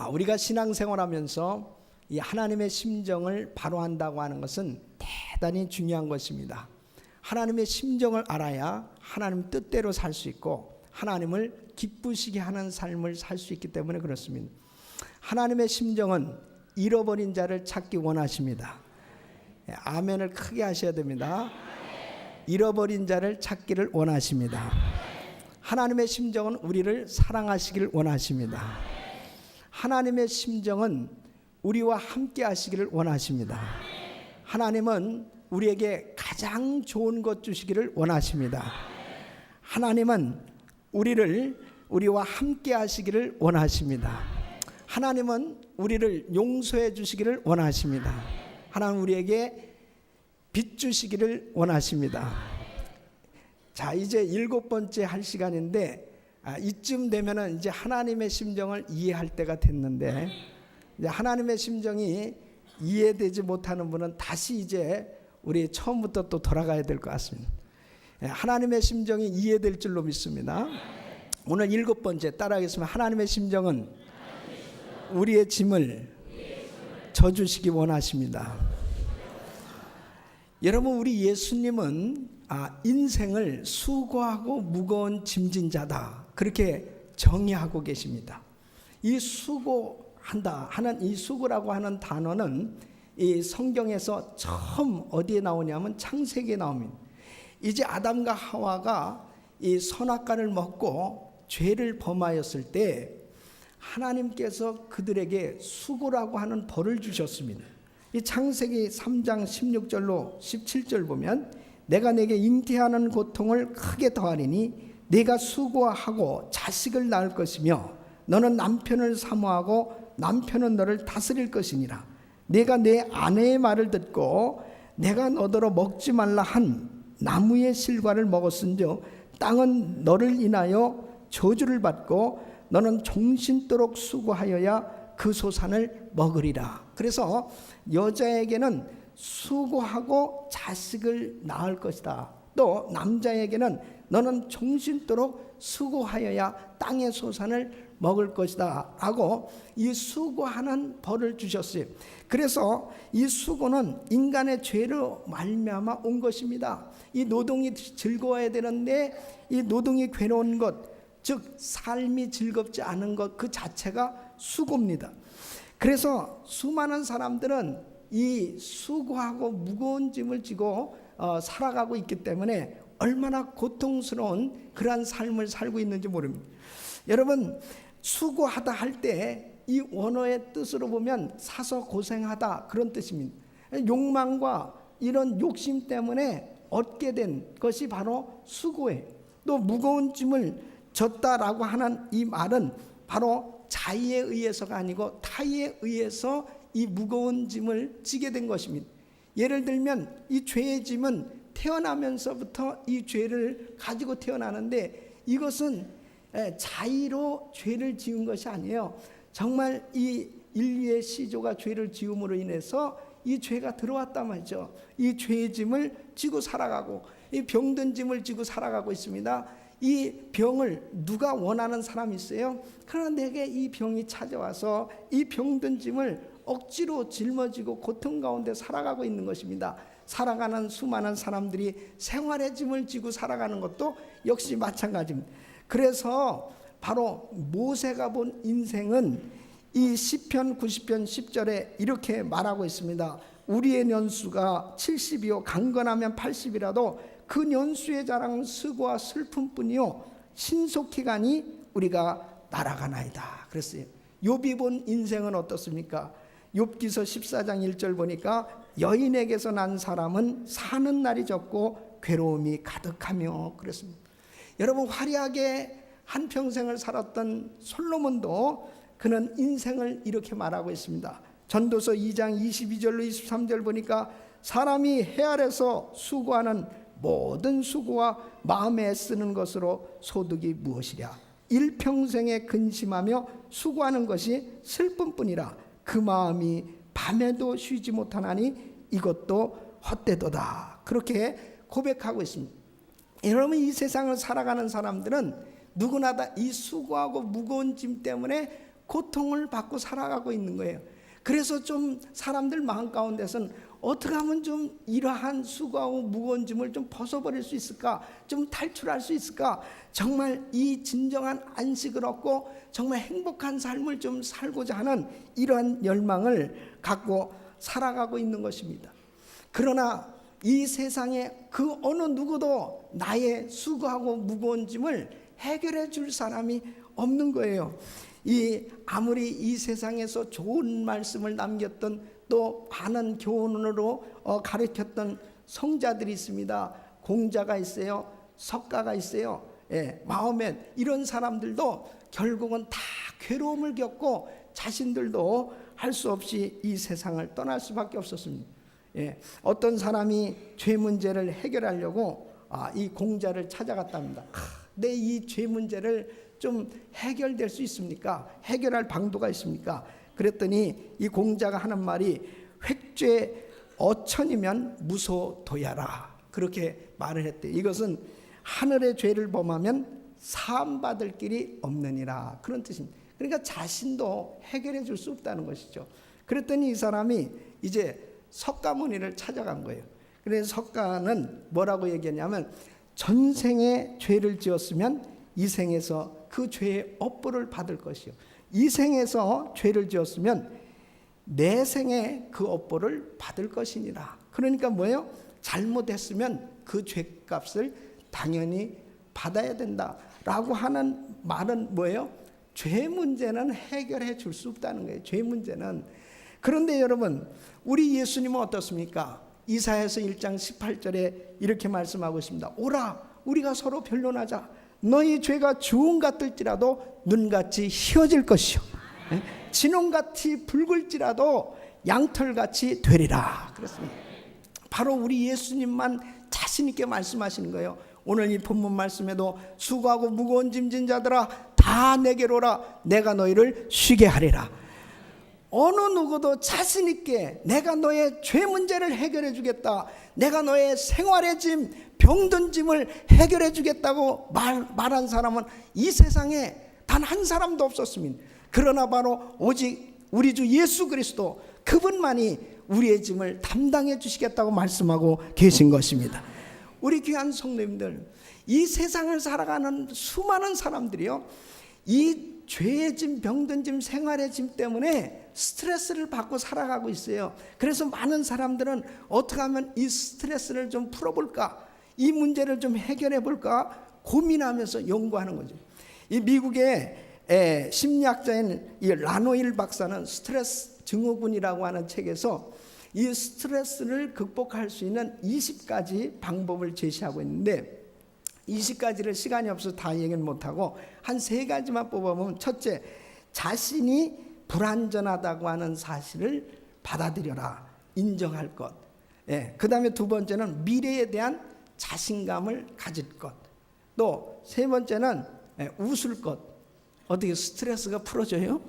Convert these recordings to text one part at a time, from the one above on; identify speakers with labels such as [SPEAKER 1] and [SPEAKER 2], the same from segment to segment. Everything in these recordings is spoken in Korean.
[SPEAKER 1] 우리가 신앙생활하면서 이 하나님의 심정을 바로 한다고 하는 것은 대단히 중요한 것입니다. 하나님의 심정을 알아야 하나님 뜻대로 살 수 있고 하나님을 기쁘시게 하는 삶을 살 수 있기 때문에 그렇습니다. 하나님의 심정은 잃어버린 자를 찾기 원하십니다. 아멘을 크게 하셔야 됩니다. 잃어버린 자를 찾기를 원하십니다. 하나님의 심정은 우리를 사랑하시기를 원하십니다. 하나님의 심정은 우리와 함께 하시기를 원하십니다. 하나님은 우리에게 가장 좋은 것 주시기를 원하십니다. 하나님은 우리와 함께 하시기를 원하십니다. 하나님은 우리를 용서해 주시기를 원하십니다. 하나님 우리에게 빚 주시기를 원하십니다. 자, 이제 7번째 할 시간인데 이쯤 되면은 이제 하나님의 심정을 이해할 때가 됐는데, 이제 하나님의 심정이 이해되지 못하는 분은 다시 이제 우리 처음부터 또 돌아가야 될 것 같습니다. 하나님의 심정이 이해될 줄로 믿습니다. 오늘 7번째 따라하겠습니다. 하나님의 심정은 우리의 짐을 져주시기 원하십니다. 여러분, 우리 예수님은 인생을 수고하고 무거운 짐진 자다, 그렇게 정의하고 계십니다. 이 수고한다 하는 이 수고라고 하는 단어는 이 성경에서 처음 어디에 나오냐면 창세기에 나옵니다. 이제 아담과 하와가 이 선악과를 먹고 죄를 범하였을 때 하나님께서 그들에게 수고라고 하는 벌을 주셨습니다. 이 창세기 3장 16절로 17절 보면 내가 내게 잉태하는 고통을 크게 더하리니 네가 수고하고 자식을 낳을 것이며 너는 남편을 사모하고 남편은 너를 다스릴 것이니라. 네가 내 아내의 말을 듣고 내가 너더러 먹지 말라 한 나무의 실과를 먹었은즉 땅은 너를 인하여 저주를 받고 너는 종신토록 수고하여야 그 소산을 먹으리라. 그래서 여자에게는 수고하고 자식을 낳을 것이다. 또 남자에게는 너는 종신토록 수고하여야 땅의 소산을 먹을 것이다 라고 이 수고하는 벌을 주셨어요. 그래서 이 수고는 인간의 죄로 말미암아 온 것입니다. 이 노동이 즐거워야 되는데 이 노동이 괴로운 것, 즉 삶이 즐겁지 않은 것 그 자체가 수고입니다. 그래서 수많은 사람들은 이 수고하고 무거운 짐을 지고 살아가고 있기 때문에 얼마나 고통스러운 그러한 삶을 살고 있는지 모릅니다. 여러분, 수고하다 할 때 이 원어의 뜻으로 보면 사서 고생하다 그런 뜻입니다. 욕망과 이런 욕심 때문에 얻게 된 것이 바로 수고예요. 또 무거운 짐을 졌다라고 하는 이 말은 바로 자의에 의해서가 아니고 타의에 의해서 이 무거운 짐을 지게 된 것입니다. 예를 들면 이 죄의 짐은 태어나면서부터 이 죄를 가지고 태어나는데 이것은 자의로 죄를 지은 것이 아니에요. 정말 이 인류의 시조가 죄를 지음으로 인해서 이 죄가 들어왔단 말이죠. 이 죄의 짐을 지고 살아가고 이 병든 짐을 지고 살아가고 있습니다. 이 병을 누가 원하는 사람이 있어요? 그러나 내게 이 병이 찾아와서 이 병든 짐을 억지로 짊어지고 고통 가운데 살아가고 있는 것입니다. 살아가는 수많은 사람들이 생활의 짐을 지고 살아가는 것도 역시 마찬가지입니다. 그래서 바로 모세가 본 인생은 이 시편 90편 10절에 이렇게 말하고 있습니다. 우리의 연수가 70이요 강건하면 80이라도 그 연수의 자랑은 수고와 슬픔뿐이요 신속히 가니 우리가 날아가나이다 그랬어요. 욥이 본 인생은 어떻습니까? 욥기서 14장 1절 보니까 여인에게서 난 사람은 사는 날이 적고 괴로움이 가득하며 그랬습니다. 여러분, 화려하게 한평생을 살았던 솔로몬도 그는 인생을 이렇게 말하고 있습니다. 전도서 2장 22절로 23절 보니까 사람이 해 아래서 수고하는 모든 수고와 마음에 애쓰는 것으로 소득이 무엇이랴. 일평생에 근심하며 수고하는 것이 슬픔뿐이라. 그 마음이 밤에도 쉬지 못하나니 이것도 헛되도다. 그렇게 고백하고 있습니다. 여러분, 이 세상을 살아가는 사람들은 누구나 다 이 수고하고 무거운 짐 때문에 고통을 받고 살아가고 있는 거예요. 그래서 좀 사람들 마음 가운데서는 어떻게 하면 좀 이러한 수고하고 무거운 짐을 좀 벗어버릴 수 있을까, 좀 탈출할 수 있을까, 정말 이 진정한 안식을 얻고 정말 행복한 삶을 좀 살고자 하는 이러한 열망을 갖고 살아가고 있는 것입니다. 그러나 이 세상에 그 어느 누구도 나의 수고하고 무거운 짐을 해결해 줄 사람이 없는 거예요. 아무리 이 세상에서 좋은 말씀을 남겼던, 또 많은 교훈으로 가르쳤던 성자들이 있습니다. 공자가 있어요, 석가가 있어요. 마호멧, 이런 사람들도 결국은 다 괴로움을 겪고 자신들도 할 수 없이 이 세상을 떠날 수밖에 없었습니다. 어떤 사람이 죄 문제를 해결하려고 이 공자를 찾아갔답니다. 내 이 죄 문제를 좀 해결될 수 있습니까? 해결할 방도가 있습니까? 그랬더니 이 공자가 하는 말이 획죄 어천이면 무소도야라, 그렇게 말을 했대요. 이것은 하늘의 죄를 범하면 사함받을 길이 없느니라, 그런 뜻입니다. 그러니까 자신도 해결해 줄 수 없다는 것이죠. 그랬더니 이 사람이 이제 석가모니를 찾아간 거예요. 그래서 석가는 뭐라고 얘기하냐면, 전생에 죄를 지었으면 이 생에서 그 죄의 업보를 받을 것이요, 이 생에서 죄를 지었으면 내 생에 그 업보를 받을 것이니라. 그러니까 뭐예요? 잘못했으면 그 죄값을 당연히 받아야 된다라고 하는 말은 뭐예요? 죄 문제는 해결해 줄 수 없다는 거예요. 죄 문제는. 그런데 여러분, 우리 예수님은 어떻습니까? 이사야서 1장 18절에 이렇게 말씀하고 있습니다. 오라, 우리가 서로 변론하자. 너희 죄가 주홍 같을지라도 눈같이 희어질 것이요, 진홍같이 붉을지라도 양털같이 되리라. 그렇습니다. 바로 우리 예수님만 자신 있게 말씀하시는 거예요. 오늘 이 본문 말씀에도 수고하고 무거운 짐진 자들아 다 내게로 오라, 내가 너희를 쉬게 하리라. 어느 누구도 자신 있게 내가 너의 죄 문제를 해결해 주겠다, 내가 너의 생활의 짐, 병든 짐을 해결해 주겠다고 말한 사람은 이 세상에 단 한 사람도 없었습니다. 그러나 바로 오직 우리 주 예수 그리스도, 그분만이 우리의 짐을 담당해 주시겠다고 말씀하고 계신 것입니다. 우리 귀한 성도님들, 이 세상을 살아가는 수많은 사람들이요, 이 죄의 짐, 병든 짐, 생활의 짐 때문에 스트레스를 받고 살아가고 있어요. 그래서 많은 사람들은 어떻게 하면 이 스트레스를 좀 풀어볼까, 이 문제를 좀 해결해 볼까 고민하면서 연구하는 거죠. 이 미국의 심리학자인 이 라노일 박사는 스트레스 증후군이라고 하는 책에서 이 스트레스를 극복할 수 있는 20가지 방법을 제시하고 있는데, 20가지를 시간이 없어서 다 얘기는 못하고 한 3가지만 뽑아보면, 첫째, 자신이 불완전하다고 하는 사실을 받아들여라, 인정할 것. 그 다음에 2번째는 미래에 대한 자신감을 가질 것. 또 3번째는 웃을 것. 어떻게 스트레스가 풀어져요?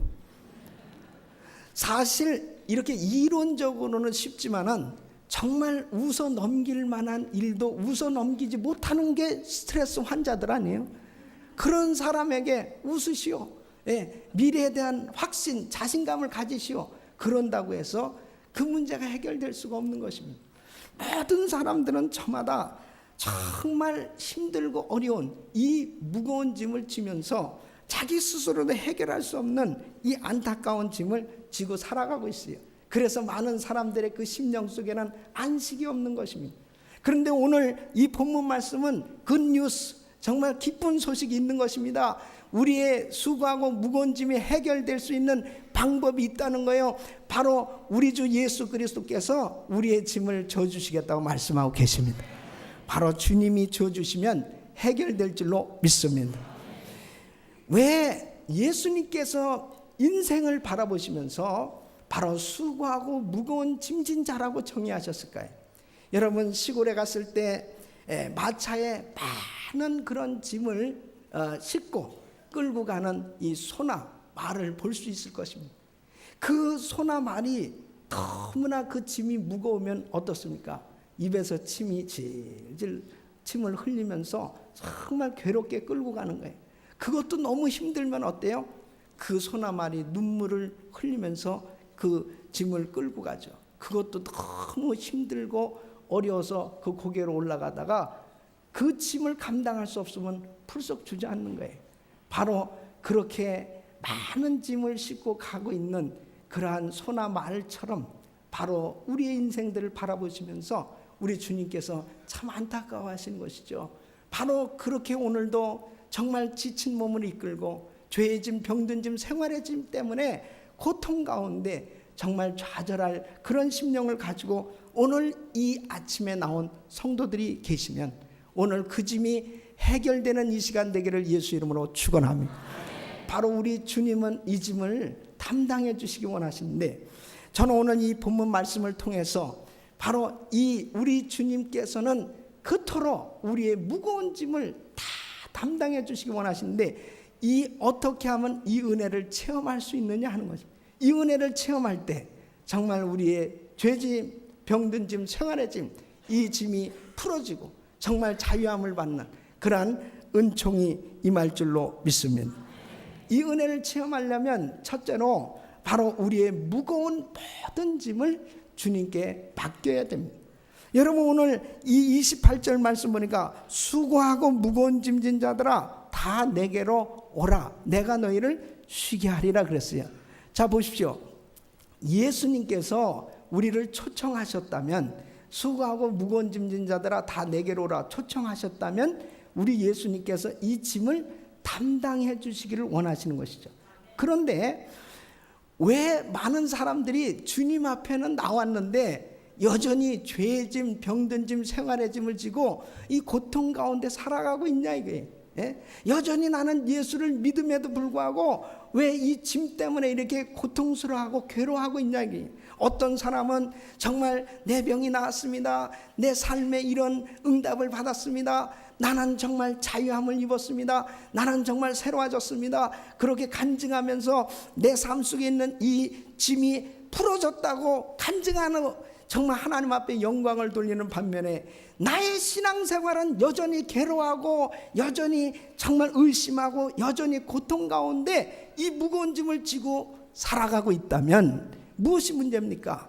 [SPEAKER 1] 사실 이렇게 이론적으로는 쉽지만은 정말 웃어 넘길 만한 일도 웃어 넘기지 못하는 게 스트레스 환자들 아니에요? 그런 사람에게 웃으시오. 미래에 대한 확신, 자신감을 가지시오. 그런다고 해서 그 문제가 해결될 수가 없는 것입니다. 모든 사람들은 저마다 정말 힘들고 어려운 이 무거운 짐을 지면서 자기 스스로도 해결할 수 없는 이 안타까운 짐을 지고 살아가고 있어요. 그래서 많은 사람들의 그 심령 속에는 안식이 없는 것입니다. 그런데 오늘 이 본문 말씀은 굿뉴스, 정말 기쁜 소식이 있는 것입니다. 우리의 수고하고 무거운 짐이 해결될 수 있는 방법이 있다는 거예요. 바로 우리 주 예수 그리스도께서 우리의 짐을 져주시겠다고 말씀하고 계십니다. 바로 주님이 져주시면 해결될 줄로 믿습니다. 왜 예수님께서 인생을 바라보시면서 바로 수고하고 무거운 짐진 자라고 정의하셨을까요? 여러분, 시골에 갔을 때 마차에 많은 그런 짐을 싣고 끌고 가는 이 소나 말을 볼 수 있을 것입니다. 그 소나 말이 너무나 그 짐이 무거우면 어떻습니까? 입에서 침이 질질 침을 흘리면서 정말 괴롭게 끌고 가는 거예요. 그것도 너무 힘들면 어때요? 그 소나말이 눈물을 흘리면서 그 짐을 끌고 가죠. 그것도 너무 힘들고 어려워서 그 고개로 올라가다가 그 짐을 감당할 수 없으면 풀썩 주저앉는 거예요. 바로 그렇게 많은 짐을 싣고 가고 있는 그러한 소나 말처럼 바로 우리의 인생들을 바라보시면서 우리 주님께서 참 안타까워하시는 것이죠. 바로 그렇게 오늘도 정말 지친 몸을 이끌고 죄의 짐, 병든 짐, 생활의 짐 때문에 고통 가운데 정말 좌절할 그런 심령을 가지고 오늘 이 아침에 나온 성도들이 계시면 오늘 그 짐이 해결되는 이 시간 되기를 예수 이름으로 축원합니다. 바로 우리 주님은 이 짐을 담당해 주시기 원하시는데, 저는 오늘 이 본문 말씀을 통해서 바로 이 우리 주님께서는 그토록 우리의 무거운 짐을 다 담당해 주시기 원하시는데, 이 어떻게 하면 이 은혜를 체험할 수 있느냐 하는 거죠. 이 은혜를 체험할 때 정말 우리의 죄짐, 병든 짐, 생활의 짐, 이 짐이 풀어지고 정말 자유함을 받는 그러한 은총이 임할 줄로 믿습니다. 이 은혜를 체험하려면 첫째로 바로 우리의 무거운 모든 짐을 주님께 맡겨야 됩니다. 여러분, 오늘 이 28절 말씀 보니까 수고하고 무거운 짐진 자들아 다 내게로 오라, 내가 너희를 쉬게 하리라 그랬어요. 자, 보십시오. 예수님께서 우리를 초청하셨다면, 수고하고 무거운 짐진 자들아 다 내게로 오라 초청하셨다면 우리 예수님께서 이 짐을 담당해 주시기를 원하시는 것이죠. 그런데 왜 많은 사람들이 주님 앞에는 나왔는데 여전히 죄의 짐, 병든 짐, 생활의 짐을 지고 이 고통 가운데 살아가고 있냐 이게. 예? 여전히 나는 예수를 믿음에도 불구하고 왜 이 짐 때문에 이렇게 고통스러워하고 괴로워하고 있냐 이게. 어떤 사람은 정말 내 병이 나았습니다, 내 삶에 이런 응답을 받았습니다, 나는 정말 자유함을 입었습니다, 나는 정말 새로워졌습니다, 그렇게 간증하면서 내 삶 속에 있는 이 짐이 풀어졌다고 간증하는, 정말 하나님 앞에 영광을 돌리는 반면에 나의 신앙생활은 여전히 괴로워하고 여전히 정말 의심하고 여전히 고통 가운데 이 무거운 짐을 지고 살아가고 있다면 무엇이 문제입니까?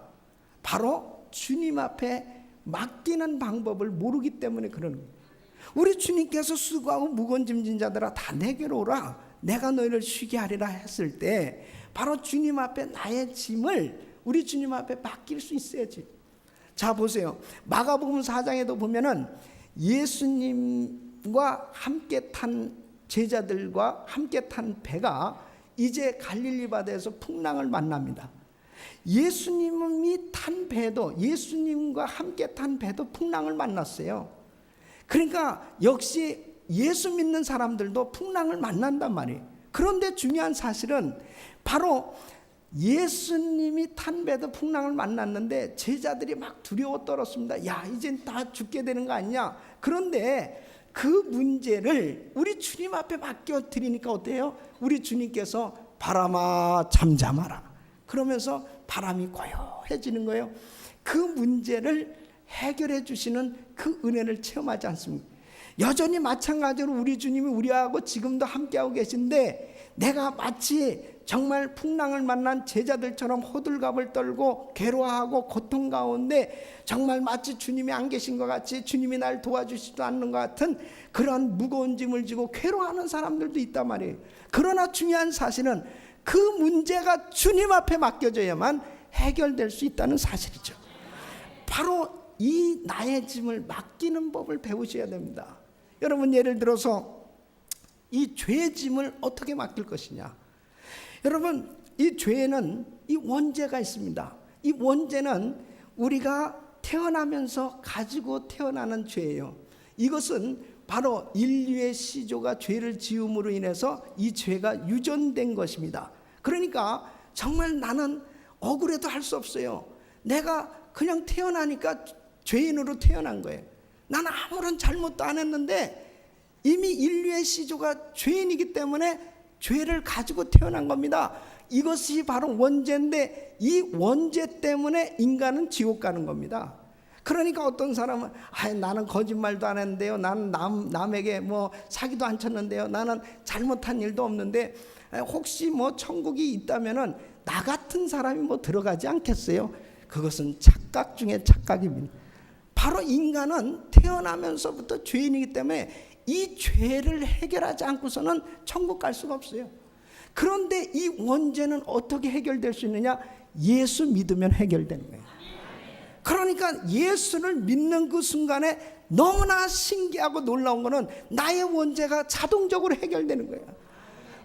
[SPEAKER 1] 바로 주님 앞에 맡기는 방법을 모르기 때문에 그러는 거예요. 우리 주님께서 수고하고 무거운 짐진 자들아 다 내게로 오라, 내가 너희를 쉬게 하리라 했을 때 바로 주님 앞에 나의 짐을 우리 주님 앞에 맡길 수 있어야지. 자, 보세요. 마가복음 4장에도 보면은 예수님과 함께 탄 제자들과 함께 탄 배가 이제 갈릴리 바다에서 풍랑을 만납니다. 예수님이 탄 배도, 예수님과 함께 탄 배도 풍랑을 만났어요. 그러니까 역시 예수 믿는 사람들도 풍랑을 만난단 말이에요. 그런데 중요한 사실은 바로 예수님이 탄 배도 풍랑을 만났는데 제자들이 막 두려워 떨었습니다. 야, 이젠 다 죽게 되는 거 아니냐. 그런데 그 문제를 우리 주님 앞에 맡겨드리니까 어때요? 우리 주님께서 바람아 잠잠하라 그러면서 바람이 고요해지는 거예요. 그 문제를 해결해 주시는 그 은혜를 체험하지 않습니까? 여전히 마찬가지로 우리 주님이 우리하고 지금도 함께하고 계신데, 내가 마치 정말 풍랑을 만난 제자들처럼 호들갑을 떨고 괴로워하고 고통 가운데 정말 마치 주님이 안 계신 것 같이, 주님이 날 도와주시지도 않는 것 같은 그런 무거운 짐을 지고 괴로워하는 사람들도 있단 말이에요. 그러나 중요한 사실은 그 문제가 주님 앞에 맡겨져야만 해결될 수 있다는 사실이죠. 바로 이 나의 짐을 맡기는 법을 배우셔야 됩니다. 여러분, 예를 들어서 이 죄의 짐을 어떻게 맡길 것이냐. 여러분, 이 죄에는 이 원죄가 있습니다. 이 원죄는 우리가 태어나면서 가지고 태어나는 죄예요. 이것은 바로 인류의 시조가 죄를 지음으로 인해서 이 죄가 유전된 것입니다. 그러니까 정말 나는 억울해도 할 수 없어요. 내가 그냥 태어나니까 죄인으로 태어난 거예요. 나는 아무런 잘못도 안 했는데 이미 인류의 시조가 죄인이기 때문에 죄를 가지고 태어난 겁니다. 이것이 바로 원죄인데 이 원죄 때문에 인간은 지옥 가는 겁니다. 그러니까 어떤 사람은 나는 거짓말도 안 했는데요, 나는 남에게 뭐 사기도 안 쳤는데요, 나는 잘못한 일도 없는데 혹시 뭐 천국이 있다면은 나 같은 사람이 뭐 들어가지 않겠어요? 그것은 착각 중에 착각입니다. 바로 인간은 태어나면서부터 죄인이기 때문에 이 죄를 해결하지 않고서는 천국 갈 수가 없어요. 그런데 이 원죄는 어떻게 해결될 수 있느냐? 예수 믿으면 해결되는 거예요. 그러니까 예수를 믿는 그 순간에 너무나 신기하고 놀라운 것은 나의 원죄가 자동적으로 해결되는 거예요.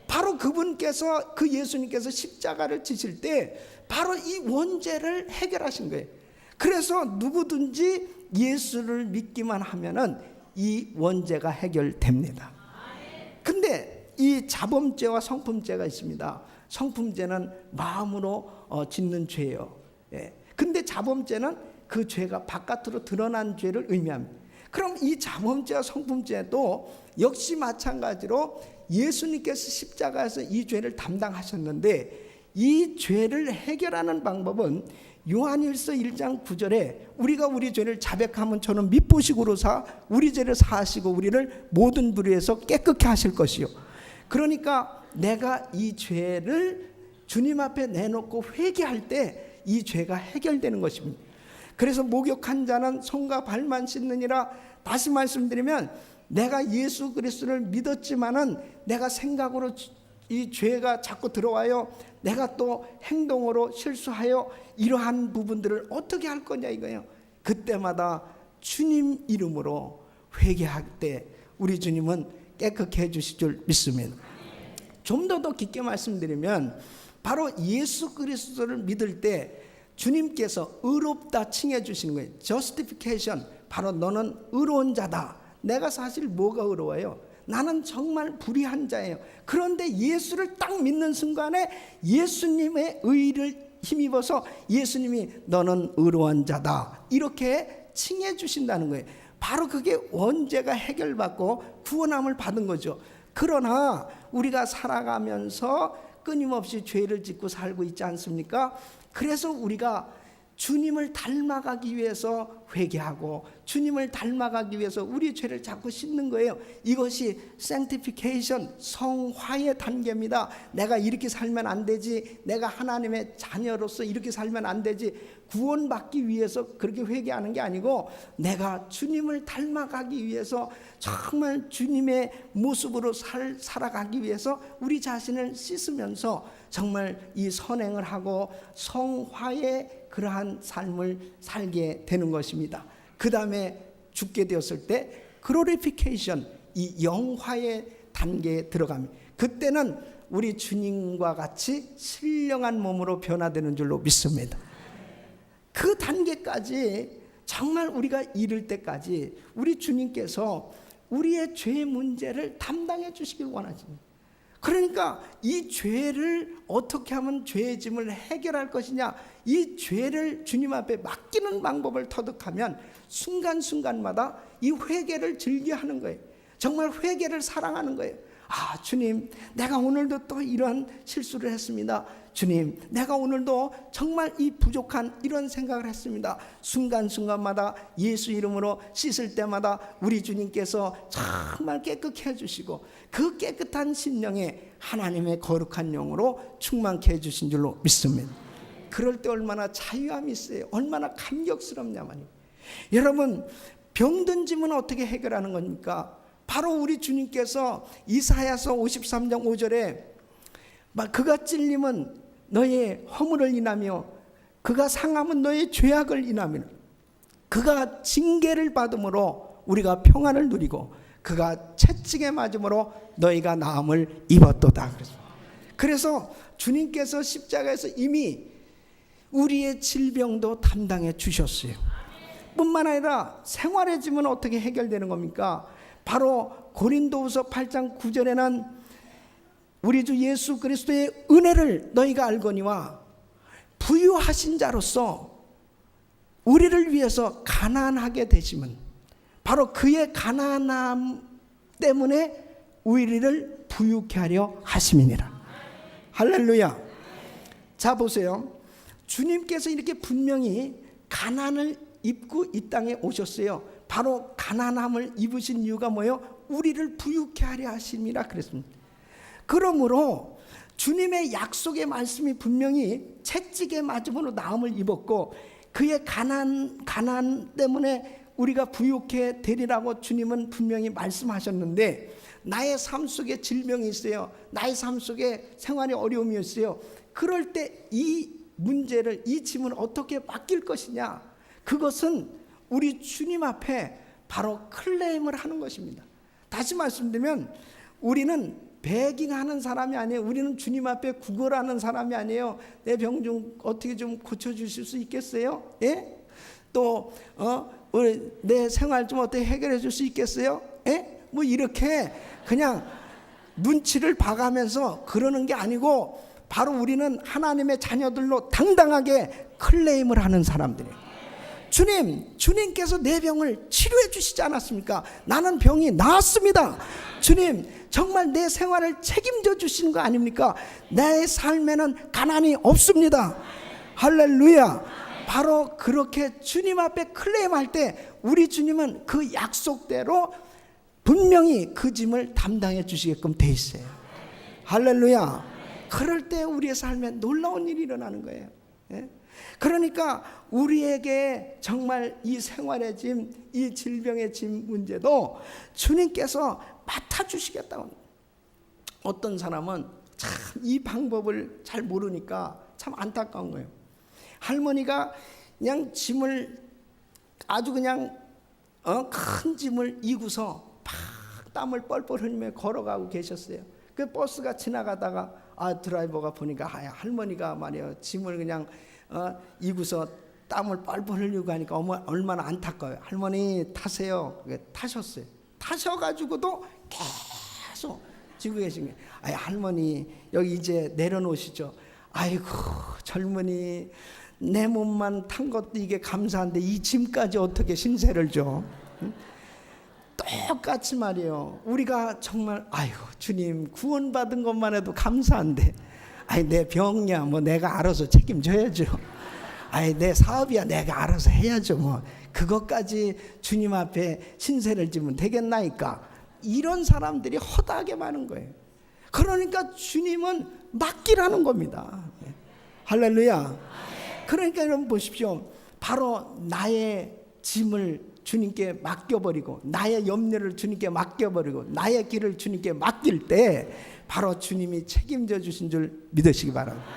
[SPEAKER 1] 바로 그분께서, 그 예수님께서 십자가를 지실 때 바로 이 원죄를 해결하신 거예요. 그래서 누구든지 예수를 믿기만 하면은 이 원죄가 해결됩니다. 근데 이 자범죄와 성품죄가 있습니다. 성품죄는 마음으로 짓는 죄예요. 근데 자범죄는 그 죄가 바깥으로 드러난 죄를 의미합니다. 그럼 이 자범죄와 성품죄도 역시 마찬가지로 예수님께서 십자가에서 이 죄를 담당하셨는데, 이 죄를 해결하는 방법은 요한일서 1장 9절에 우리가 우리 죄를 자백하면 저는 미보식으로 우리 죄를 사하시고 우리를 모든 불의에서 깨끗게 하실 것이요. 그러니까 내가 이 죄를 주님 앞에 내놓고 회개할 때 이 죄가 해결되는 것입니다. 그래서 목욕한 자는 손과 발만 씻느니라. 다시 말씀드리면 내가 예수 그리스도를 믿었지만은 내가 생각으로 이 죄가 자꾸 들어와요. 내가 또 행동으로 실수하여 이러한 부분들을 어떻게 할 거냐 이거예요. 그때마다 주님 이름으로 회개할 때 우리 주님은 깨끗게 해주실 줄 믿습니다. 좀 더 깊게 말씀드리면 바로 예수 그리스도를 믿을 때 주님께서 의롭다 칭해 주시는 거예요. Justification. 바로 너는 의로운 자다. 내가 사실 뭐가 의로워요? 나는 정말 불의한 자예요. 그런데 예수를 딱 믿는 순간에 예수님의 의를 힘입어서 예수님이 너는 의로운 자다 이렇게 칭해 주신다는 거예요. 바로 그게 원죄가 해결받고 구원함을 받은 거죠. 그러나 우리가 살아가면서 끊임없이 죄를 짓고 살고 있지 않습니까? 그래서 우리가 주님을 닮아가기 위해서 회개하고 주님을 닮아가기 위해서 우리 죄를 자꾸 씻는 거예요. 이것이 sanctification, 성화의 단계입니다. 내가 이렇게 살면 안 되지, 내가 하나님의 자녀로서 이렇게 살면 안 되지, 구원받기 위해서 그렇게 회개하는 게 아니고 내가 주님을 닮아가기 위해서 정말 주님의 모습으로 살아가기 위해서 우리 자신을 씻으면서 정말 이 선행을 하고 성화의 그러한 삶을 살게 되는 것입니다. 그 다음에 죽게 되었을 때 glorification, 이 영화의 단계에 들어갑니다. 그때는 우리 주님과 같이 신령한 몸으로 변화되는 줄로 믿습니다. 그 단계까지 정말 우리가 이를 때까지 우리 주님께서 우리의 죄 문제를 담당해 주시길 원하십니다. 그러니까 이 죄를 어떻게 하면 죄의 짐을 해결할 것이냐, 이 죄를 주님 앞에 맡기는 방법을 터득하면 순간순간마다 이 회개를 즐겨하는 거예요. 정말 회개를 사랑하는 거예요. 아, 주님, 내가 오늘도 또 이런 실수를 했습니다. 주님, 내가 오늘도 정말 이 부족한 이런 생각을 했습니다. 순간순간마다 예수 이름으로 씻을 때마다 우리 주님께서 정말 깨끗게 해주시고 그 깨끗한 심령에 하나님의 거룩한 영으로 충만케 해주신 줄로 믿습니다. 그럴 때 얼마나 자유함이 있어요. 얼마나 감격스럽냐 말이에요. 여러분, 병든 짐은 어떻게 해결하는 겁니까? 바로 우리 주님께서 이사야서 53장 5절에 그가 찔림은 너의 허물을 인하며 그가 상함은 너의 죄악을 인하며 그가 징계를 받음으로 우리가 평안을 누리고 그가 채찍에 맞음으로 너희가 나음을 입었도다. 그래서 주님께서 십자가에서 이미 우리의 질병도 담당해 주셨어요. 뿐만 아니라 생활의 짐은 어떻게 해결되는 겁니까? 바로 고린도후서 8장 9절에는 우리 주 예수 그리스도의 은혜를 너희가 알거니와 부유하신 자로서 우리를 위해서 가난하게 되심은 바로 그의 가난함 때문에 우리를 부유케 하려 하심이니라. 할렐루야. 자 보세요. 주님께서 이렇게 분명히 가난을 입고 이 땅에 오셨어요. 바로 가난함을 입으신 이유가 뭐예요? 우리를 부유케 하려 하심이라 그랬습니다. 그러므로 주님의 약속의 말씀이 분명히 채찍에 맞음으로 나음을 입었고, 그의 가난 때문에 우리가 부유케 되리라고 주님은 분명히 말씀하셨는데, 나의 삶 속에 질병이 있어요. 나의 삶 속에 생활에 어려움이 있어요. 그럴 때 이 문제를, 이 짐을 어떻게 맡길 것이냐, 그것은 우리 주님 앞에 바로 클레임을 하는 것입니다. 다시 말씀드리면 우리는 베깅하는 사람이 아니에요. 우리는 주님 앞에 구걸하는 사람이 아니에요. 내 병 좀 어떻게 좀 고쳐주실 수 있겠어요? 예? 또 내 생활 좀 어떻게 해결해 줄 수 있겠어요? 예? 뭐 이렇게 그냥 눈치를 봐가면서 그러는 게 아니고, 바로 우리는 하나님의 자녀들로 당당하게 클레임을 하는 사람들이에요. 주님께서 내 병을 치료해 주시지 않았습니까? 나는 병이 나았습니다. 주님 정말 내 생활을 책임져 주시는 거 아닙니까? 내 삶에는 가난이 없습니다. 할렐루야. 바로 그렇게 주님 앞에 클레임할 때 우리 주님은 그 약속대로 분명히 그 짐을 담당해 주시게끔 돼 있어요. 할렐루야. 그럴 때 우리의 삶에 놀라운 일이 일어나는 거예요. 예? 그러니까 우리에게 정말 이 생활의 짐, 이 질병의 짐 문제도 주님께서 맡아주시겠다고. 어떤 사람은 참 이 방법을 잘 모르니까 참 안타까운 거예요. 할머니가 그냥 짐을 아주 그냥 큰 짐을 이고서 막 땀을 뻘뻘 흘리며 걸어가고 계셨어요. 그 버스가 지나가다가 드라이버가 보니까 할머니가 말이에요, 짐을 그냥 이고서 땀을 뻘뻘 흘리고 가니까 얼마나 안타까워요. 할머니 타세요. 타셨어요. 타셔가지고도 계속 지고 계신 거예요. 할머니 여기 이제 내려놓으시죠. 아이고 젊은이, 내 몸만 탄 것도 이게 감사한데 이 짐까지 어떻게 신세를 줘? 똑같이 말이에요. 우리가 정말 주님 구원받은 것만 해도 감사한데, 내 병이야 뭐 내가 알아서 책임져야죠. 내 사업이야 내가 알아서 해야죠. 뭐 그것까지 주님 앞에 신세를 지면 되겠나이까. 이런 사람들이 허다하게 많은 거예요. 그러니까 주님은 맡기라는 겁니다. 할렐루야. 그러니까 여러분 보십시오. 바로 나의 짐을 주님께 맡겨버리고, 나의 염려를 주님께 맡겨버리고, 나의 길을 주님께 맡길 때 바로 주님이 책임져 주신 줄 믿으시기 바랍니다.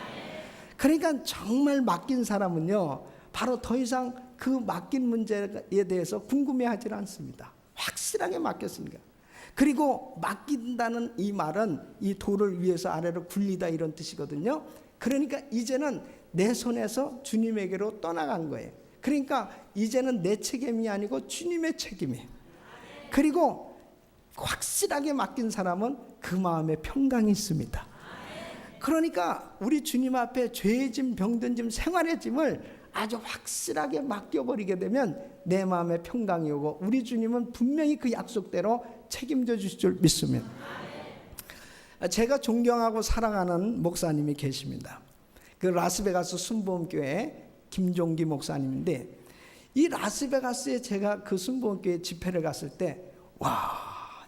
[SPEAKER 1] 그러니까 정말 맡긴 사람은요, 바로 더 이상 그 맡긴 문제에 대해서 궁금해하지 않습니다. 확실하게 맡겼으니까. 그리고 맡긴다는 이 말은 이 돌을 위에서 아래로 굴리다 이런 뜻이거든요. 그러니까 이제는 내 손에서 주님에게로 떠나간 거예요. 그러니까 이제는 내 책임이 아니고 주님의 책임이에요. 그리고 확실하게 맡긴 사람은 그 마음에 평강이 있습니다. 그러니까 우리 주님 앞에 죄의 짐, 병든 짐, 생활의 짐을 아주 확실하게 맡겨버리게 되면 내 마음에 평강이 오고, 우리 주님은 분명히 그 약속대로 책임져 주실 줄 믿습니다. 제가 존경하고 사랑하는 목사님이 계십니다. 그 라스베가스 순복음교회 김종기 목사님인데, 이 라스베가스에 제가 그 순복음교회 집회를 갔을 때,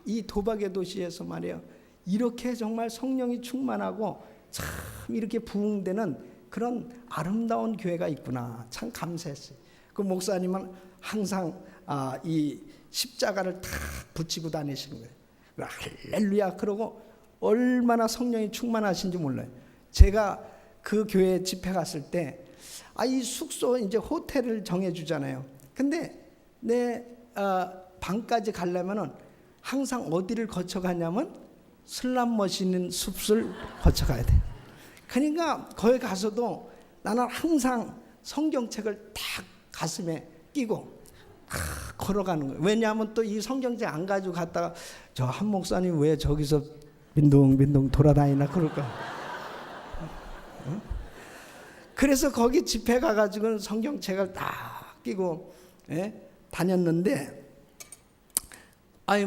[SPEAKER 1] 이 도박의 도시에서 말이에요, 이렇게 정말 성령이 충만하고 참 이렇게 부흥되는 그런 아름다운 교회가 있구나, 참 감사했어요. 그 목사님은 항상 이 십자가를 탁 붙이고 다니시는 거예요. 할렐루야. 그러고 얼마나 성령이 충만하신지 몰라요. 제가 그 교회 집회 갔을 때 이 숙소 이제 호텔을 정해주잖아요. 근데 내 방까지 가려면은 항상 어디를 거쳐가냐면 슬람머시는 숲을 거쳐가야 돼요. 그러니까 거기 가서도 나는 항상 성경책을 딱 가슴에 끼고 걸어가는 거예요. 왜냐하면 또 이 성경책 안 가지고 갔다가 저 한 목사님 왜 저기서 빈둥빈둥 돌아다니나 그럴까. 그래서 거기 집회 가가지고 성경책을 딱 끼고 다녔는데,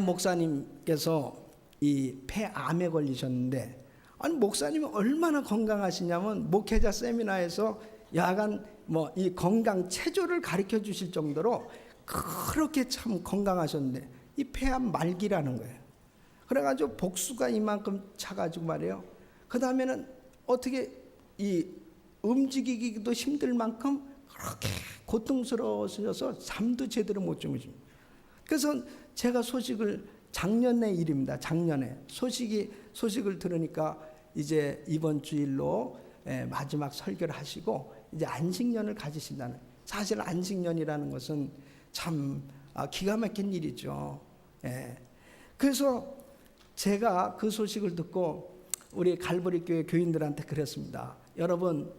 [SPEAKER 1] 목사님께서 이 폐암에 걸리셨는데, 목사님이 얼마나 건강하시냐면 목회자 세미나에서 야간 뭐 이 건강 체조를 가르쳐 주실 정도로 그렇게 참 건강하셨는데 이 폐암 말기라는 거예요. 그래가지고 복수가 이만큼 차가지고 말이에요. 그 다음에는 어떻게 이 움직이기도 힘들 만큼 그렇게 고통스러워져서 잠도 제대로 못 주무십니다. 그래서 제가 소식을 작년의 일입니다. 작년에 소식을 들으니까 이제 이번 주일로 마지막 설교를 하시고 이제 안식년을 가지신다는. 사실 안식년이라는 것은 참 기가 막힌 일이죠. 그래서 제가 그 소식을 듣고 우리 갈보리 교회 교인들한테 그랬습니다. 여러분,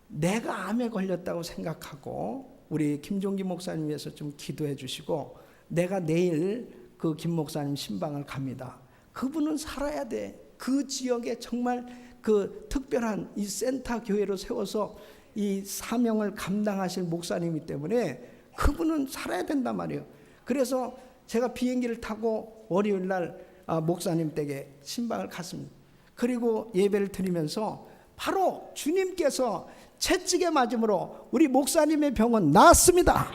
[SPEAKER 1] 내가 암에 걸렸다고 생각하고 우리 김종기 목사님 위해서 좀 기도해 주시고, 내가 내일 그 김 목사님 신방을 갑니다. 그분은 살아야 돼. 그 지역에 정말 그 특별한 이 센터 교회로 세워서 이 사명을 감당하실 목사님이기 때문에 그분은 살아야 된단 말이에요. 그래서 제가 비행기를 타고 월요일 날 목사님 댁에 신방을 갔습니다. 그리고 예배를 드리면서 바로 주님께서 채찍에 맞음으로 우리 목사님의 병은 나았습니다.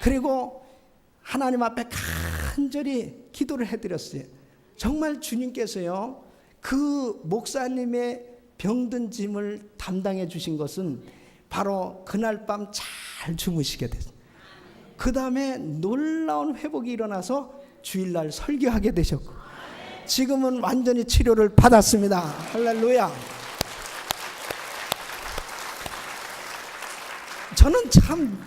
[SPEAKER 1] 그리고 하나님 앞에 간절히 기도를 해드렸어요. 정말 주님께서요, 그 목사님의 병든 짐을 담당해 주신 것은 바로 그날 밤 잘 주무시게 됐어요. 그 다음에 놀라운 회복이 일어나서 주일날 설교하게 되셨고, 지금은 완전히 치료를 받았습니다. 할렐루야. 저는 참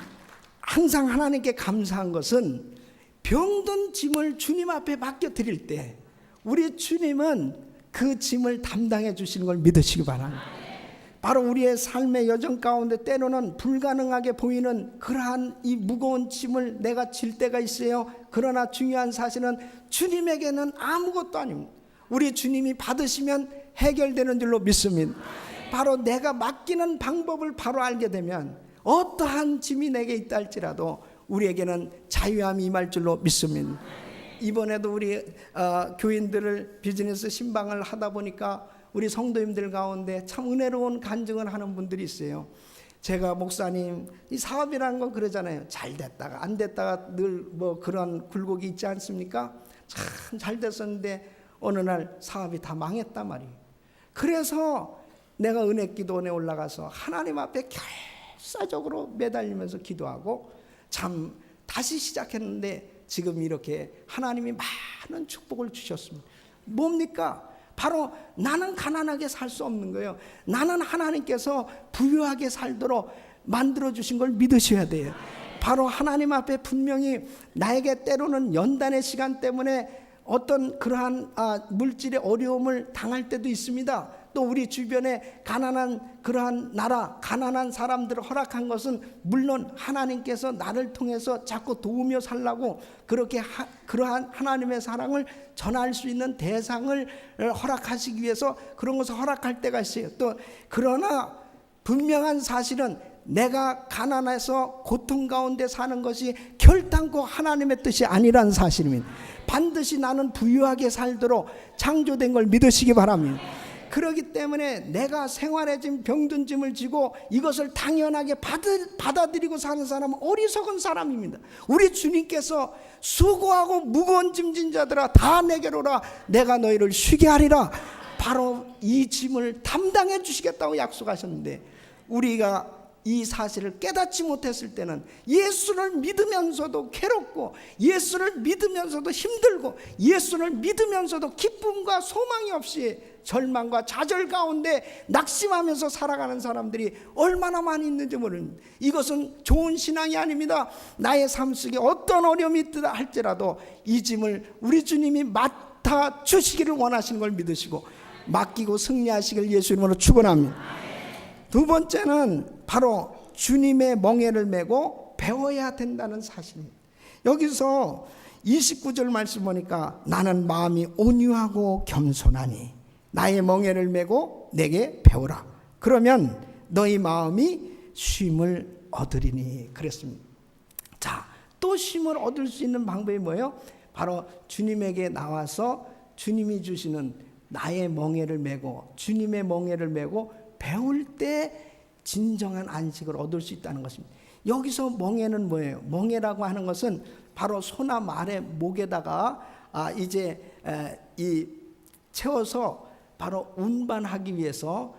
[SPEAKER 1] 항상 하나님께 감사한 것은 병든 짐을 주님 앞에 맡겨 드릴 때 우리 주님은 그 짐을 담당해 주시는 걸 믿으시기 바랍니다. 바로 우리의 삶의 여정 가운데 때로는 불가능하게 보이는 그러한 이 무거운 짐을 내가 질 때가 있어요. 그러나 중요한 사실은 주님에게는 아무것도 아닙니다. 우리 주님이 받으시면 해결되는 줄로 믿습니다. 바로 내가 맡기는 방법을 바로 알게 되면 어떠한 짐이 내게 있다 할지라도 우리에게는 자유함이 임할 줄로 믿습니다. 이번에도 우리 교인들을 비즈니스 신방을 하다 보니까 우리 성도님들 가운데 참 은혜로운 간증을 하는 분들이 있어요. 제가 목사님, 이 사업이라는 건 그러잖아요. 잘 됐다가 안 됐다가 늘 뭐 그런 굴곡이 있지 않습니까? 참 잘 됐었는데 어느 날 사업이 다 망했단 말이에요. 그래서 내가 은혜기도원에 올라가서 하나님 앞에 결사적으로 매달리면서 기도하고 참 다시 시작했는데 지금 이렇게 하나님이 많은 축복을 주셨습니다. 뭡니까? 바로 나는 가난하게 살 수 없는 거예요. 나는 하나님께서 부유하게 살도록 만들어주신 걸 믿으셔야 돼요. 바로 하나님 앞에 분명히 나에게 때로는 연단의 시간 때문에 어떤 그러한 물질의 어려움을 당할 때도 있습니다. 또 우리 주변에 가난한 그러한 나라, 가난한 사람들을 허락한 것은 물론 하나님께서 나를 통해서 자꾸 도우며 살라고 그렇게 그러한 하나님의 사랑을 전할 수 있는 대상을 허락하시기 위해서 그런 것을 허락할 때가 있어요. 또 그러나 분명한 사실은 내가 가난해서 고통 가운데 사는 것이 결단코 하나님의 뜻이 아니란 사실입니다. 반드시 나는 부유하게 살도록 창조된 걸 믿으시기 바랍니다. 그렇기 때문에 내가 생활에 지금 병든 짐을 지고 이것을 당연하게 받아들이고 사는 사람은 어리석은 사람입니다. 우리 주님께서 수고하고 무거운 짐진 자들아 다 내게로 오라, 내가 너희를 쉬게 하리라. 바로 이 짐을 담당해 주시겠다고 약속하셨는데 우리가 이 사실을 깨닫지 못했을 때는 예수를 믿으면서도 괴롭고 예수를 믿으면서도 힘들고 예수를 믿으면서도 기쁨과 소망이 없이 절망과 좌절 가운데 낙심하면서 살아가는 사람들이 얼마나 많이 있는지 모릅니다. 이것은 좋은 신앙이 아닙니다. 나의 삶 속에 어떤 어려움이 있다 할지라도 이 짐을 우리 주님이 맡아 주시기를 원하시는 걸 믿으시고 맡기고 승리하시길 예수 이름으로 축원합니다. 두 번째는 바로 주님의 멍에를 메고 배워야 된다는 사실입니다. 여기서 29절 말씀 보니까 나는 마음이 온유하고 겸손하니 나의 멍에를 메고 내게 배우라. 그러면 너희 마음이 쉼을 얻으리니 그랬습니다. 자, 또 쉼을 얻을 수 있는 방법이 뭐예요? 바로 주님에게 나와서 주님이 주시는 나의 멍에를 메고 주님의 멍에를 메고 배울 때 진정한 안식을 얻을 수 있다는 것입니다. 여기서 멍에는 뭐예요? 멍에라고 하는 것은 바로 소나 말의 목에다가 이 채워서 바로 운반하기 위해서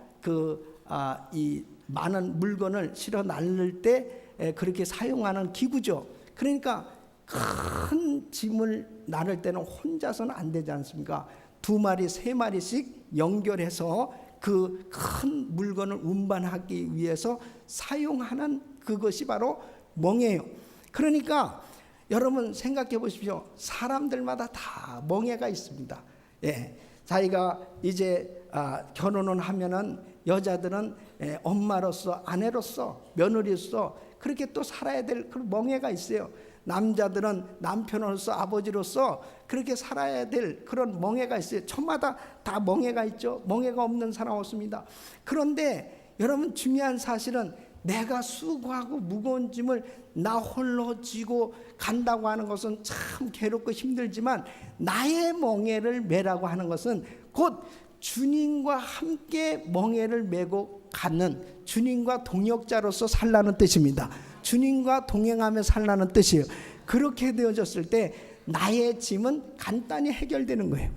[SPEAKER 1] 이 많은 물건을 실어 날릴 때 그렇게 사용하는 기구죠. 그러니까 큰 짐을 나를 때는 혼자서는 안 되지 않습니까? 2마리, 3마리씩 연결해서 그 큰 물건을 운반하기 위해서 사용하는 그것이 바로 멍에예요. 그러니까 여러분 생각해 보십시오. 사람들마다 다 멍에가 있습니다. 예, 자기가 이제 결혼을 하면은 여자들은 엄마로서, 아내로서, 며느리로서 그렇게 또 살아야 될 그런 멍에가 있어요. 남자들은 남편으로서, 아버지로서 그렇게 살아야 될 그런 멍에가 있어요. 저마다 다 멍에가 있죠. 멍에가 없는 사람 없습니다. 그런데 여러분 중요한 사실은 내가 수고하고 무거운 짐을 나 홀로 지고 간다고 하는 것은 참 괴롭고 힘들지만, 나의 멍에를 메라고 하는 것은 곧 주님과 함께 멍에를 메고 가는, 주님과 동역자로서 살라는 뜻입니다. 주님과 동행하며 살라는 뜻이에요. 그렇게 되어졌을 때 나의 짐은 간단히 해결되는 거예요.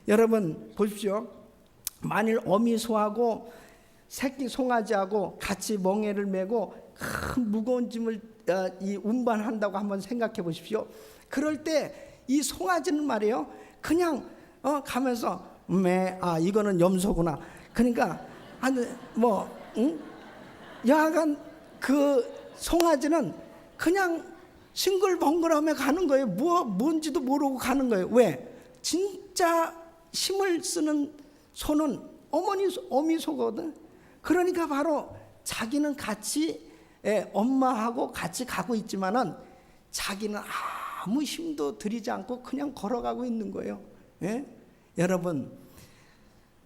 [SPEAKER 1] 여러분 보십시오. 만일 어미소하고 새끼 송아지하고 같이 멍에를 메고 큰 무거운 짐을 운반한다고 한번 생각해 보십시오. 그럴 때 이 송아지는 말이에요, 그냥 가면서 이거는 염소구나. 그러니까 여하간 그 송아지는 그냥 싱글벙글하며 가는 거예요. 뭔지도 모르고 가는 거예요. 왜? 진짜 힘을 쓰는 소는 어미소거든. 그러니까 바로 자기는 같이 엄마하고 같이 가고 있지만은 자기는 아무 힘도 들이지 않고 그냥 걸어가고 있는 거예요. 예? 여러분,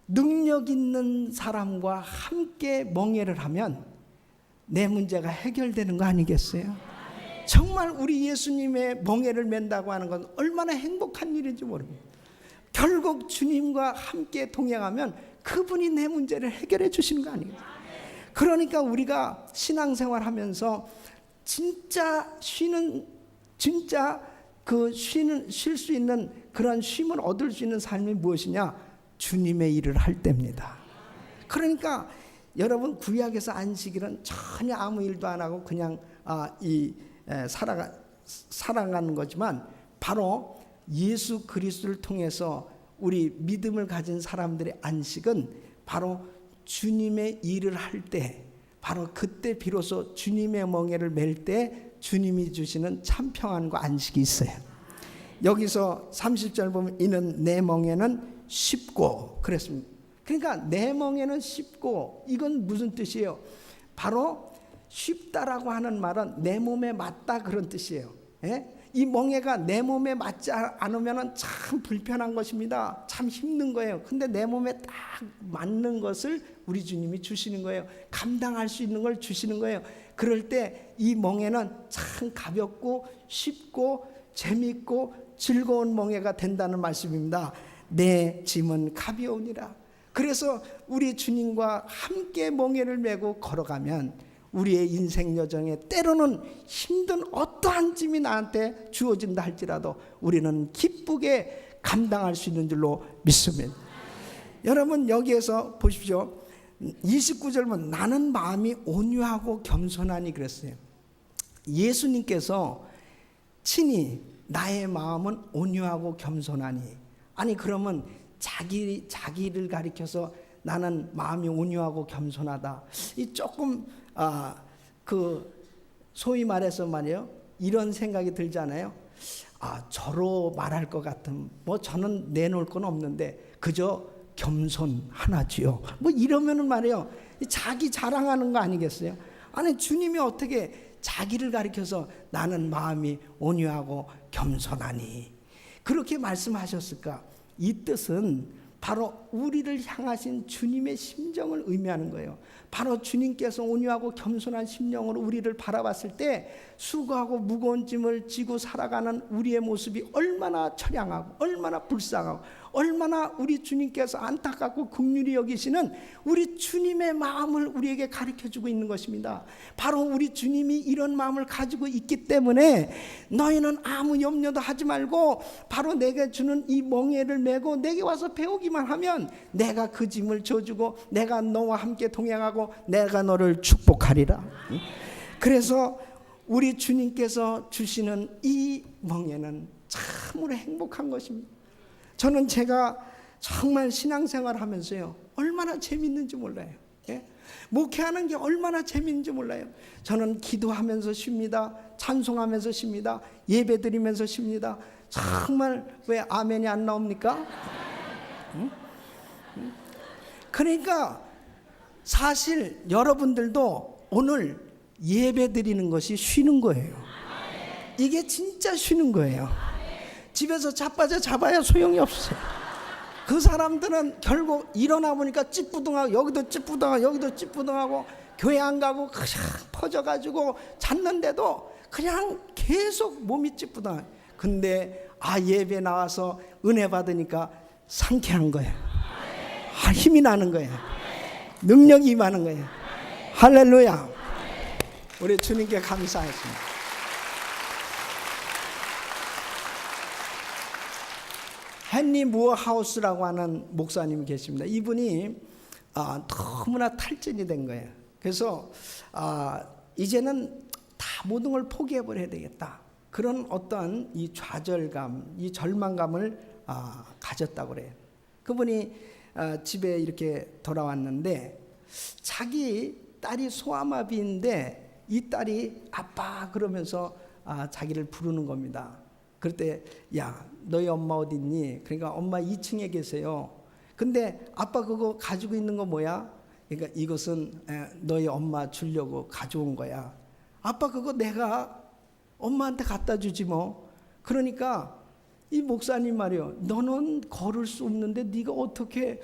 [SPEAKER 1] 능력 있는 사람과 함께 멍에를 하면 내 문제가 해결되는 거 아니겠어요? 정말 우리 예수님의 멍에를 맨다고 하는 건 얼마나 행복한 일인지 모릅니다. 결국 주님과 함께 동행하면 그분이 내 문제를 해결해 주시는 거 아니겠어요? 그러니까 우리가 신앙생활 하면서 진짜 쉴 수 있는 그런 쉼을 얻을 수 있는 삶이 무엇이냐? 주님의 일을 할 때입니다. 그러니까 여러분, 구약에서 안식일은 전혀 아무 일도 안 하고 그냥 살아가는 거지만, 바로 예수 그리스도를 통해서 우리 믿음을 가진 사람들의 안식은 바로 주님의 일을 할 때, 바로 그때 비로소 주님의 멍에를 맬 때 주님이 주시는 참 평안과 안식이 있어요. 여기서 30절 보면 이는 내 멍에는 쉽고 그랬습니다. 그러니까 내 멍에는 쉽고, 이건 무슨 뜻이에요? 바로 쉽다라고 하는 말은 내 몸에 맞다 그런 뜻이에요. 예? 이 멍에가 내 몸에 맞지 않으면 참 불편한 것입니다. 참 힘든 거예요. 근데 내 몸에 딱 맞는 것을 우리 주님이 주시는 거예요. 감당할 수 있는 걸 주시는 거예요. 그럴 때 이 멍에는 참 가볍고 쉽고 재밌고 즐거운 멍에가 된다는 말씀입니다. 내 짐은 가벼우니라. 그래서 우리 주님과 함께 멍에를 메고 걸어가면 우리의 인생 여정에 때로는 힘든 어떠한 짐이 나한테 주어진다 할지라도 우리는 기쁘게 감당할 수 있는 줄로 믿습니다. 여러분, 여기에서 보십시오. 29절 보면 나는 마음이 온유하고 겸손하니 그랬어요. 예수님께서 친히 나의 마음은 온유하고 겸손하니, 아니 그러면 자기를 가리켜서 나는 마음이 온유하고 겸손하다, 이 조금 소위 말해서 말이에요, 이런 생각이 들잖아요. 저로 말할 것 같은, 저는 내놓을 건 없는데 그저 겸손 하나지요, 이러면은 말이에요, 자기 자랑하는 거 아니겠어요? 아니, 주님이 어떻게 자기를 가리켜서 나는 마음이 온유하고 겸손하니 그렇게 말씀하셨을까? 이 뜻은 바로 우리를 향하신 주님의 심정을 의미하는 거예요. 바로 주님께서 온유하고 겸손한 심령으로 우리를 바라봤을 때 수고하고 무거운 짐을 지고 살아가는 우리의 모습이 얼마나 처량하고 얼마나 불쌍하고 얼마나 우리 주님께서 안타깝고 긍휼히 여기시는 우리 주님의 마음을 우리에게 가르쳐주고 있는 것입니다. 바로 우리 주님이 이런 마음을 가지고 있기 때문에 너희는 아무 염려도 하지 말고 바로 내가 주는 이 멍에를 메고 내게 와서 배우기만 하면 내가 그 짐을 져주고 내가 너와 함께 동행하고 내가 너를 축복하리라. 그래서 우리 주님께서 주시는 이 멍에는 참으로 행복한 것입니다. 저는 제가 정말 신앙생활 하면서요, 얼마나 재밌는지 몰라요. 예? 목회하는 게 얼마나 재밌는지 몰라요. 저는 기도하면서 쉽니다. 찬송하면서 쉽니다. 예배드리면서 쉽니다. 정말 왜 아멘이 안 나옵니까? 응? 그러니까 사실 여러분들도 오늘 예배드리는 것이 쉬는 거예요. 이게 진짜 쉬는 거예요. 집에서 자빠져 잡아야 소용이 없어요. 그 사람들은 결국 일어나 보니까 찌뿌둥하고 여기도 찌뿌둥하고 여기도 찌뿌둥하고 교회 안 가고 그냥 퍼져가지고 잤는데도 그냥 계속 몸이 찌뿌둥해요. 근데 예배 나와서 은혜 받으니까 상쾌한 거예요. 힘이 나는 거예요. 능력이 임하는 거예요. 할렐루야. 우리 주님께 감사하십니다. 헨리 무어하우스라고 하는 목사님이 계십니다. 이분이 너무나 탈진이 된 거예요. 그래서 이제는 다 모든 걸 포기해버려야 되겠다. 그런 어떠한 이 좌절감, 이 절망감을 가졌다고 그래요. 그분이 집에 이렇게 돌아왔는데 자기 딸이 소아마비인데 이 딸이 아빠 그러면서 자기를 부르는 겁니다. 그럴 때 야 너희 엄마 어디 있니? 그러니까 엄마 2층에 계세요. 근데 아빠 그거 가지고 있는 거 뭐야? 그러니까 이것은 너희 엄마 주려고 가져온 거야. 아빠 그거 내가 엄마한테 갖다 주지 뭐. 그러니까 이 목사님 말이요, 너는 걸을 수 없는데 네가 어떻게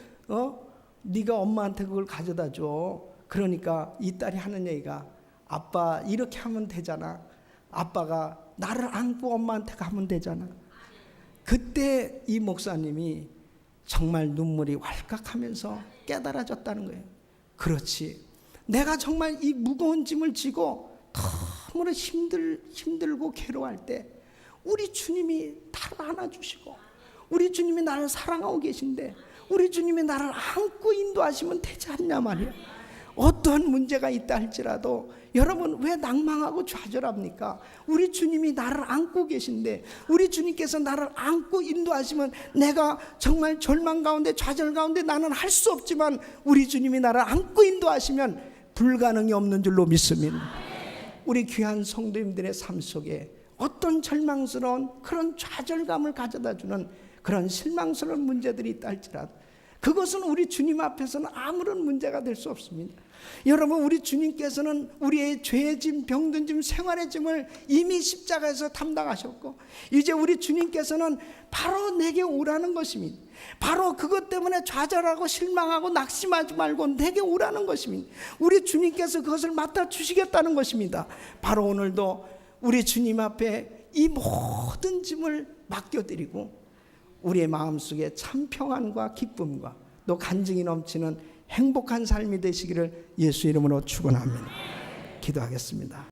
[SPEAKER 1] 네가 엄마한테 그걸 가져다 줘. 그러니까 이 딸이 하는 얘기가 아빠 이렇게 하면 되잖아. 아빠가 나를 안고 엄마한테 가면 되잖아. 그때 이 목사님이 정말 눈물이 왈칵하면서 깨달아졌다는 거예요. 그렇지. 내가 정말 이 무거운 짐을 지고 너무나 힘들고 괴로워할 때 우리 주님이 나를 안아주시고 우리 주님이 나를 사랑하고 계신데 우리 주님이 나를 안고 인도하시면 되지 않냐 말이야. 어떠한 문제가 있다 할지라도 여러분 왜 낭망하고 좌절합니까? 우리 주님이 나를 안고 계신데 우리 주님께서 나를 안고 인도하시면 내가 정말 절망 가운데 좌절 가운데 나는 할 수 없지만 우리 주님이 나를 안고 인도하시면 불가능이 없는 줄로 믿습니다. 우리 귀한 성도님들의 삶 속에 어떤 절망스러운 그런 좌절감을 가져다주는 그런 실망스러운 문제들이 있다 할지라도 그것은 우리 주님 앞에서는 아무런 문제가 될 수 없습니다. 여러분 우리 주님께서는 우리의 죄의 짐, 병든 짐, 생활의 짐을 이미 십자가에서 담당하셨고 이제 우리 주님께서는 바로 내게 오라는 것입니다. 바로 그것 때문에 좌절하고 실망하고 낙심하지 말고 내게 오라는 것입니다. 우리 주님께서 그것을 맡아주시겠다는 것입니다. 바로 오늘도 우리 주님 앞에 이 모든 짐을 맡겨드리고 우리의 마음속에 참 평안과 기쁨과 또 간증이 넘치는 행복한 삶이 되시기를 예수 이름으로 축원합니다. 기도하겠습니다.